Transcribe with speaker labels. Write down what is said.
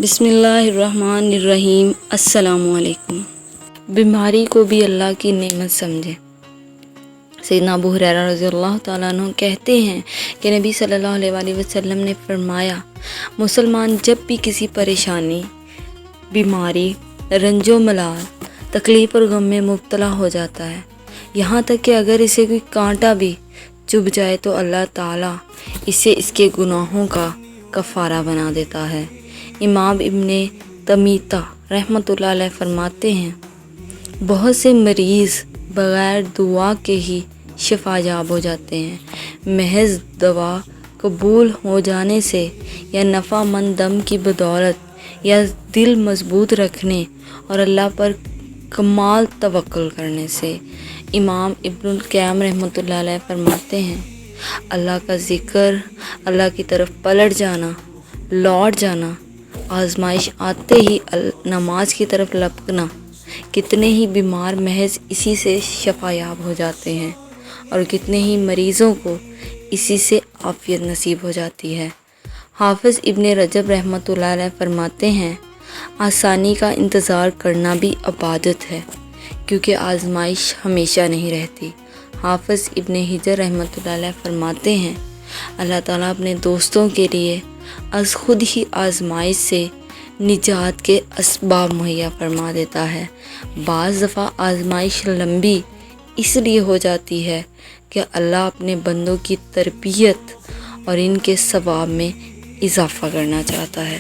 Speaker 1: بسم اللہ الرحمن الرحیم۔ السلام علیکم۔ بیماری کو بھی اللہ کی نعمت سمجھیں۔ سیدنا ابو ہریرہ رضی اللہ تعالیٰ عنہ کہتے ہیں کہ نبی صلی اللہ علیہ وآلہ وسلم نے فرمایا، مسلمان جب بھی کسی پریشانی، بیماری، رنج و ملال، تکلیف اور غم میں مبتلا ہو جاتا ہے، یہاں تک کہ اگر اسے کوئی کانٹا بھی چبھ جائے تو اللہ تعالیٰ اسے اس کے گناہوں کا کفارہ بنا دیتا ہے۔ امام ابن تیمیہ رحمۃ اللہ علیہ فرماتے ہیں، بہت سے مریض بغیر دعا کے ہی شفا یاب ہو جاتے ہیں۔ محض دوا قبول ہو جانے سے یا نفع مند دم کی بدولت یا دل مضبوط رکھنے اور اللہ پر کمال توکل کرنے سے۔ امام ابن القیم رحمۃ اللہ علیہ فرماتے ہیں، اللہ کا ذکر، اللہ کی طرف پلٹ جانا، لوٹ جانا، آزمائش آتے ہی نماز کی طرف لپکنا، کتنے ہی بیمار محض اسی سے شفا یاب ہو جاتے ہیں اور کتنے ہی مریضوں کو اسی سے عافیت نصیب ہو جاتی ہے۔ حافظ ابن رجب رحمۃ اللہ علیہ فرماتے ہیں، آسانی کا انتظار کرنا بھی عبادت ہے، کیونکہ آزمائش ہمیشہ نہیں رہتی۔ حافظ ابن حجر رحمۃ اللہ علیہ فرماتے ہیں، اللہ تعالیٰ اپنے دوستوں کے لیے از خود ہی آزمائش سے نجات کے اسباب مہیا فرما دیتا ہے۔ بعض دفعہ آزمائش لمبی اس لیے ہو جاتی ہے کہ اللہ اپنے بندوں کی تربیت اور ان کے ثواب میں اضافہ کرنا چاہتا ہے۔